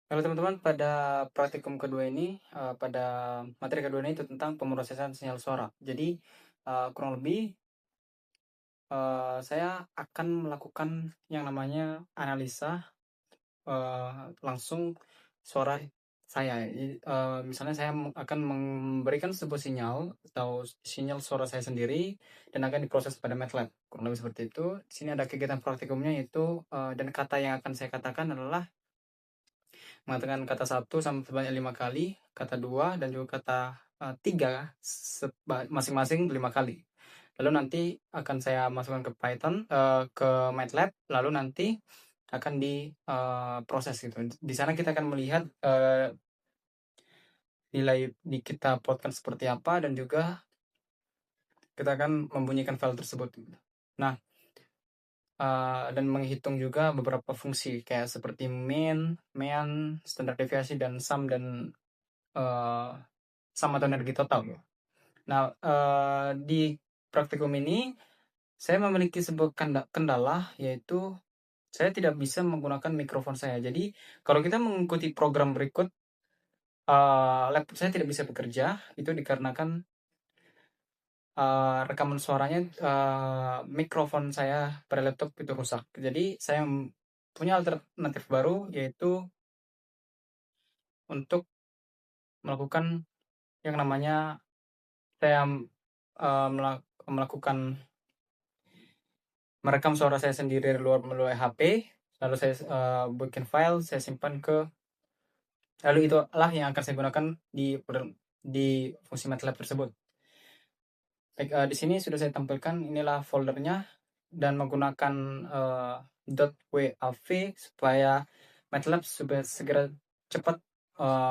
Halo teman-teman, pada praktikum kedua ini, pada materi kedua ini itu tentang pemrosesan sinyal suara. Jadi, kurang lebih, saya akan melakukan yang namanya analisa, langsung suara saya. Jadi, misalnya saya akan memberikan sebuah sinyal atau sinyal suara saya sendiri dan akan diproses pada MATLAB, kurang lebih seperti itu. Di sini ada kegiatan praktikumnya yaitu, dan kata yang akan saya katakan adalah mengatakan kata satu sebanyak 5 kali, kata 2 dan juga kata 3 masing-masing 5 kali. Lalu nanti akan saya masukkan ke Python, ke MATLAB, lalu nanti akan diproses gitu. Di sana kita akan melihat, nilai kita plotkan seperti apa dan juga kita akan membunyikan file tersebut gitu. Nah, dan menghitung juga beberapa fungsi kayak seperti min, main, standar deviasi dan sum dan, eee sama atau energi total gitu. Nah, di praktikum ini saya memiliki sebuah kendala, yaitu saya tidak bisa menggunakan mikrofon saya. Jadi kalau kita mengikuti program berikut, laptop saya tidak bisa bekerja, itu dikarenakan, rekaman suaranya, mikrofon saya pada laptop itu rusak. Jadi saya punya alternatif baru, yaitu untuk melakukan yang namanya saya, melakukan merekam suara saya sendiri dari luar melalui HP, lalu saya, bikin file, saya simpan lalu itulah yang akan saya gunakan di fungsi MATLAB tersebut. Baik, di sini sudah saya tampilkan, inilah foldernya dan menggunakan, .wav supaya MATLAB supaya segera cepat,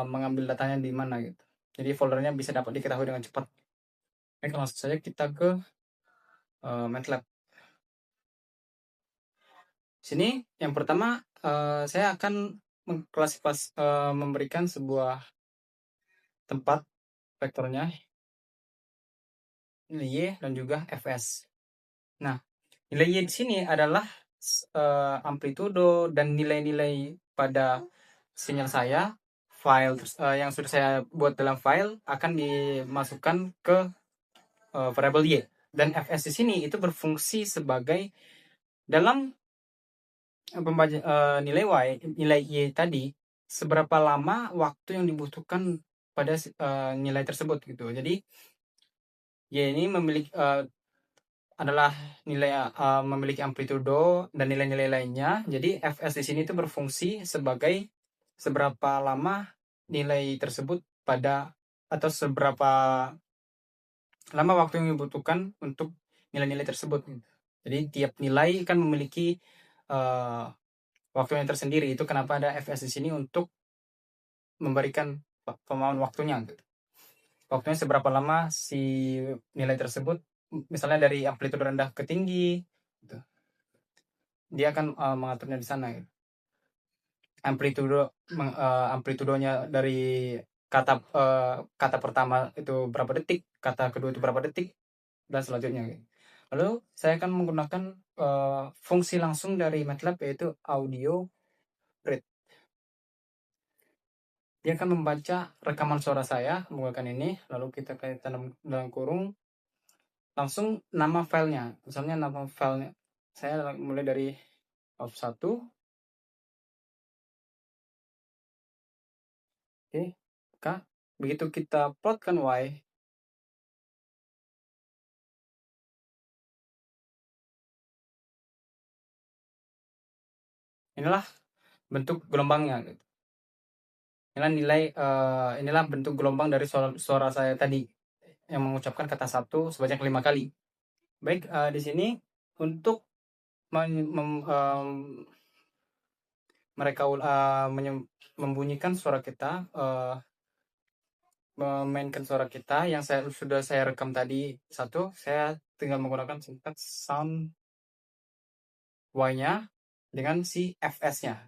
mengambil datanya di mana gitu. Jadi foldernya bisa dapat diketahui dengan cepat. Baik, langsung saja kita ke, MATLAB. Sini yang pertama, saya akan memberikan sebuah tempat vektornya, nilai Y dan juga Fs. Nah, nilai Y di sini adalah amplitudo dan nilai-nilai pada sinyal saya, yang sudah saya buat dalam file akan dimasukkan ke, variabel Y. Dan Fs di sini itu berfungsi sebagai dalam nilai Y tadi, seberapa lama waktu yang dibutuhkan pada nilai tersebut gitu. Jadi Y ini adalah memiliki amplitudo dan nilai-nilai lainnya. Jadi Fs di sini itu berfungsi sebagai seberapa lama nilai tersebut atau seberapa lama waktu yang dibutuhkan untuk nilai-nilai tersebut gitu. Jadi tiap nilai kan memiliki, waktunya tersendiri. Itu kenapa ada Fs di sini untuk memberikan pemahaman waktunya gitu. Waktunya seberapa lama si nilai tersebut, misalnya dari amplitudo rendah ke tinggi, gitu. Dia akan mengaturnya di sana gitu. Amplitudonya dari kata pertama itu berapa detik, kata kedua itu berapa detik, dan selanjutnya gitu. Lalu saya akan menggunakan fungsi langsung dari MATLAB yaitu audio read. Dia akan membaca rekaman suara saya menggunakan ini, lalu kita tanam dalam kurung, langsung nama filenya. Misalnya nama filenya, saya mulai dari of1, oke, K. Begitu kita plotkan Y, inilah bentuk gelombangnya. Gitu. Inilah bentuk gelombang dari suara saya tadi yang mengucapkan kata satu sebanyak 5 kali. Baik, di sini untuk membunyikan suara kita, memainkan suara kita yang sudah saya rekam tadi satu, saya tinggal menggunakan singkat sound Y-nya dengan si Fs-nya.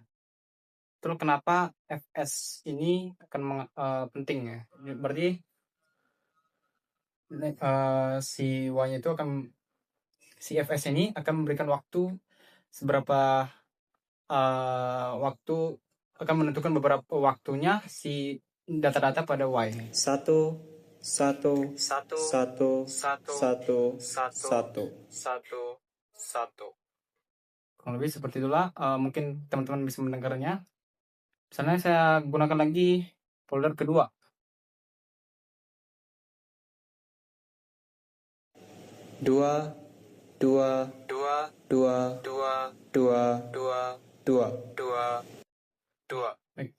Terus kenapa Fs ini akan penting ya? Berarti si Y-nya itu si Fs ini akan memberikan waktu seberapa waktu akan menentukan beberapa waktunya si data-data pada Y. Satu, satu, Satu, satu, satu, satu, satu, satu. satu, satu. Kurang lebih seperti itulah. Mungkin teman-teman bisa mendengarnya. Misalnya saya gunakan lagi folder kedua. Dua, dua, Dua, dua, dua, dua, dua, dua. dua, dua. Baik.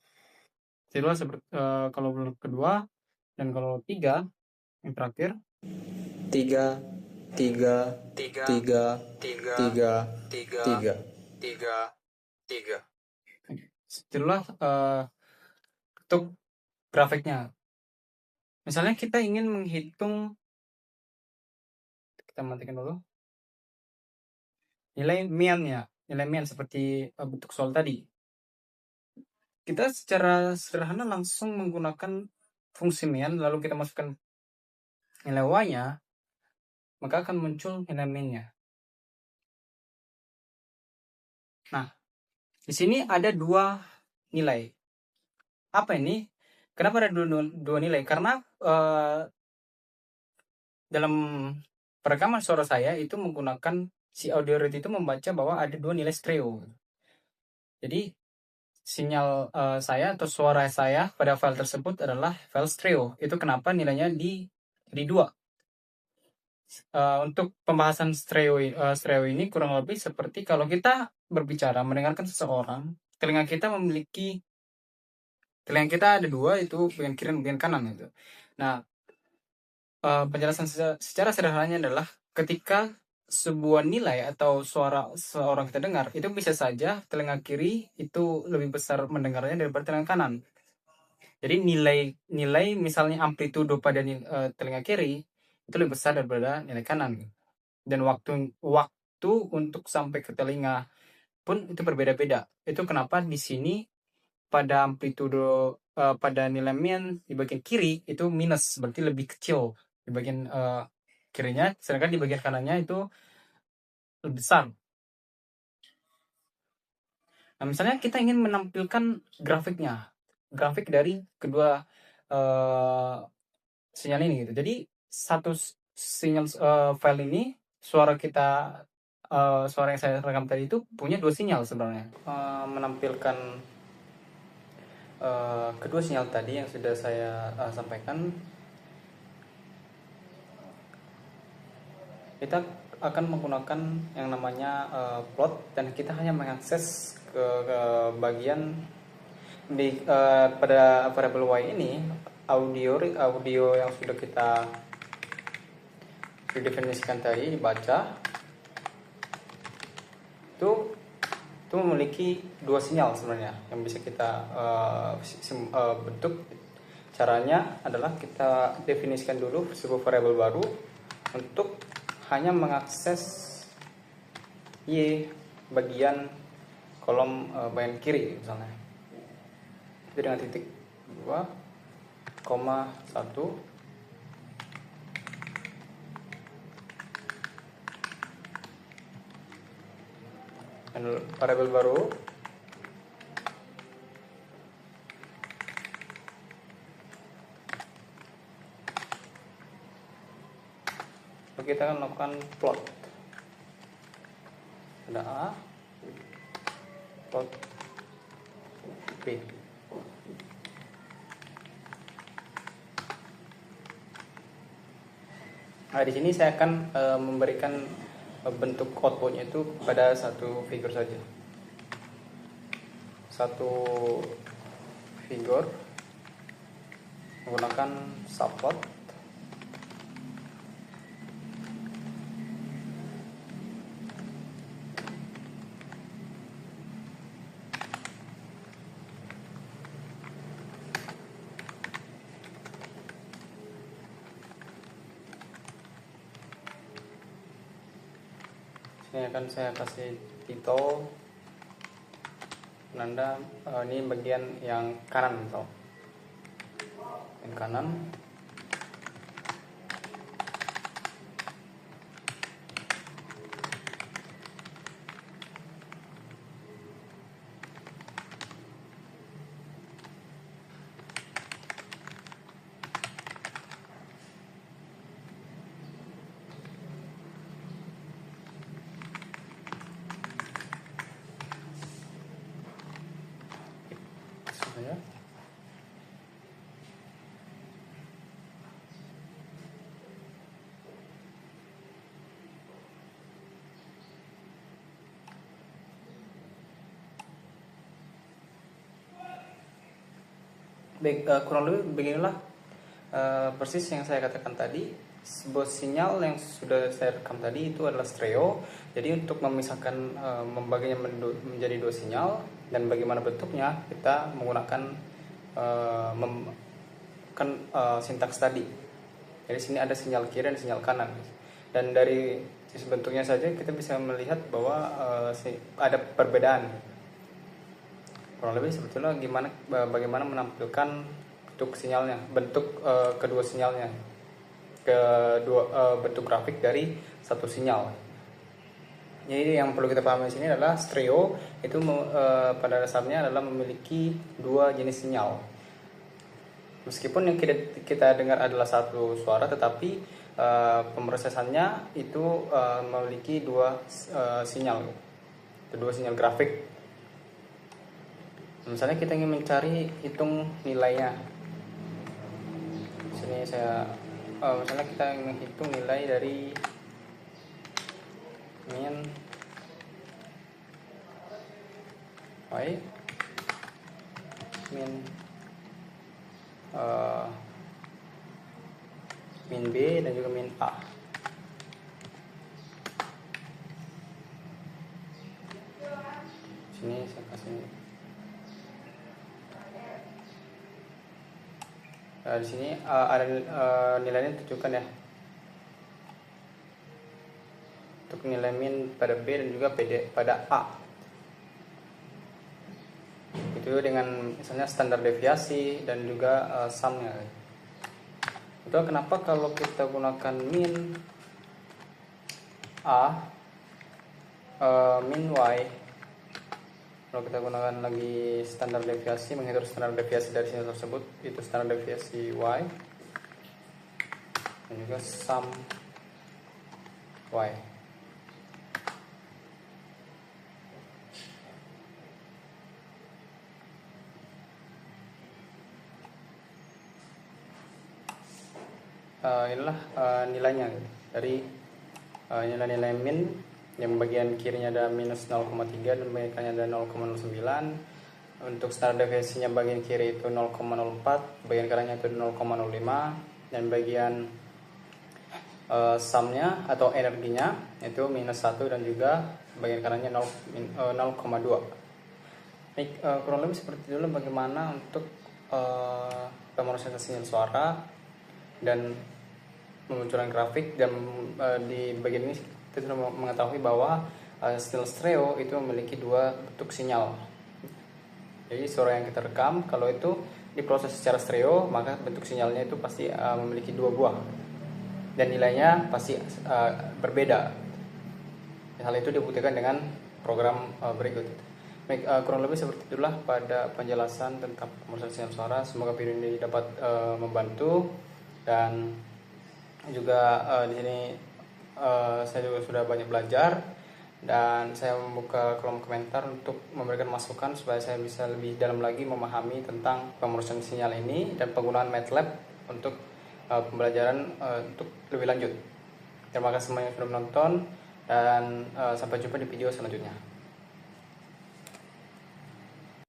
Itulah seperti kalau folder kedua, dan kalau tiga yang terakhir. Tiga, tiga, Tiga, tiga, tiga, tiga, tiga, tiga. tiga, tiga. Itulah untuk grafiknya. Misalnya kita ingin menghitung, kita matikan dulu, nilai mean seperti bentuk soal tadi. Kita secara sederhana langsung menggunakan fungsi mean, lalu kita masukkan nilai y-nya, maka akan muncul nilai mean-nya. Nah, di sini ada dua nilai. Apa ini? Kenapa ada dua nilai? Karena dalam perekaman suara saya itu menggunakan si audio rate itu membaca bahwa ada dua nilai stereo. Jadi sinyal saya atau suara saya pada file tersebut adalah file stereo. Itu kenapa nilainya di dua. Untuk pembahasan stereo ini kurang lebih seperti kalau kita berbicara mendengarkan seseorang, telinga kita ada dua, itu bagian kiri dan bagian kanan itu. Nah, penjelasan secara sederhananya adalah ketika sebuah nilai atau suara seorang kita dengar, itu bisa saja telinga kiri itu lebih besar mendengarnya daripada telinga kanan. Jadi nilai misalnya amplitudo pada telinga kiri itu lebih besar daripada nilai kanan. Dan waktu untuk sampai ke telinga pun itu berbeda-beda. Itu kenapa di sini pada amplitudo pada nilai mean di bagian kiri itu minus, berarti lebih kecil di bagian kirinya, sedangkan di bagian kanannya itu lebih besar. Nah, misalnya kita ingin menampilkan grafik dari kedua sinyal ini gitu. Jadi satu sinyal file ini, suara yang saya rekam tadi itu punya dua sinyal sebenarnya. Menampilkan kedua sinyal tadi yang sudah saya sampaikan, kita akan menggunakan yang namanya plot, dan kita hanya mengakses ke bagian pada variable y ini audio yang sudah kita definisikan tadi dibaca itu memiliki dua sinyal sebenarnya yang bisa kita bentuk. Caranya adalah kita definisikan dulu sebuah variabel baru untuk hanya mengakses y bagian kolom bagian kiri misalnya. Itu dengan titik 2,1 variabel baru kita akan melakukan plot. Ada A, plot B. Nah, di sini saya akan memberikan bentuk outputnya itu pada satu figur saja. Satu figur menggunakan subplot. Ini akan saya kasih title penanda ini bagian yang kanan atau yang kanan. saja. Baik, kurang lebih beginilah persis yang saya katakan tadi. Sebuah sinyal yang sudah saya rekam tadi itu adalah stereo. Jadi untuk memisahkan, membaginya menjadi dua sinyal dan bagaimana bentuknya, kita menggunakan sintaks tadi. Jadi sini ada sinyal kiri dan sinyal kanan. Dan dari sisi bentuknya saja kita bisa melihat bahwa ada perbedaan. Kurang lebih sebetulnya bagaimana menampilkan bentuk sinyalnya, bentuk kedua sinyalnya, bentuk grafik dari satu sinyal. Jadi yang perlu kita pahami di sini adalah stereo itu pada dasarnya adalah memiliki dua jenis sinyal. Meskipun yang kita dengar adalah satu suara, tetapi pemrosesannya itu memiliki dua sinyal, kedua sinyal grafik. Misalnya kita ingin mencari hitung nilainya. Sini saya misalnya kita ingin menghitung nilai dari min y min b dan juga min a. Sini saya kasih di sini ada nilainya tunjukkan ya, untuk nilai min pada B dan juga pada A. Itu dengan misalnya standar deviasi dan juga sumnya. Itu kenapa kalau kita gunakan min A, min Y, kalau kita gunakan lagi standar deviasi, menghitung standar deviasi dari sinyal tersebut, itu standar deviasi Y dan juga sum Y. Inilah nilainya dari nilai-nilai min. Yang bagian kirinya ada minus 0,3 dan bagian kanannya ada 0,09. Untuk standar deviasinya bagian kiri itu 0,04, bagian kanannya itu 0,05, dan bagian sumnya atau energinya itu minus 1 dan juga bagian kanannya 0,2. Kurang lebih seperti itu bagaimana untuk pemrosesan sinyal suara dan memunculkan grafik. Dan di bagian ini kita sudah mengetahui bahwa sinyal stereo itu memiliki dua bentuk sinyal. Jadi suara yang kita rekam kalau itu diproses secara stereo, maka bentuk sinyalnya itu pasti memiliki dua buah dan nilainya pasti berbeda. Hal itu dibuktikan dengan program berikut. Baik, kurang lebih seperti itulah pada penjelasan tentang pemrosesan sinyal suara. Semoga video ini dapat membantu, dan juga di sini saya juga sudah banyak belajar, dan saya membuka kolom komentar untuk memberikan masukan supaya saya bisa lebih dalam lagi memahami tentang pemrosesan sinyal ini dan penggunaan MATLAB untuk pembelajaran untuk lebih lanjut. Terima kasih semuanya sudah menonton, dan sampai jumpa di video selanjutnya.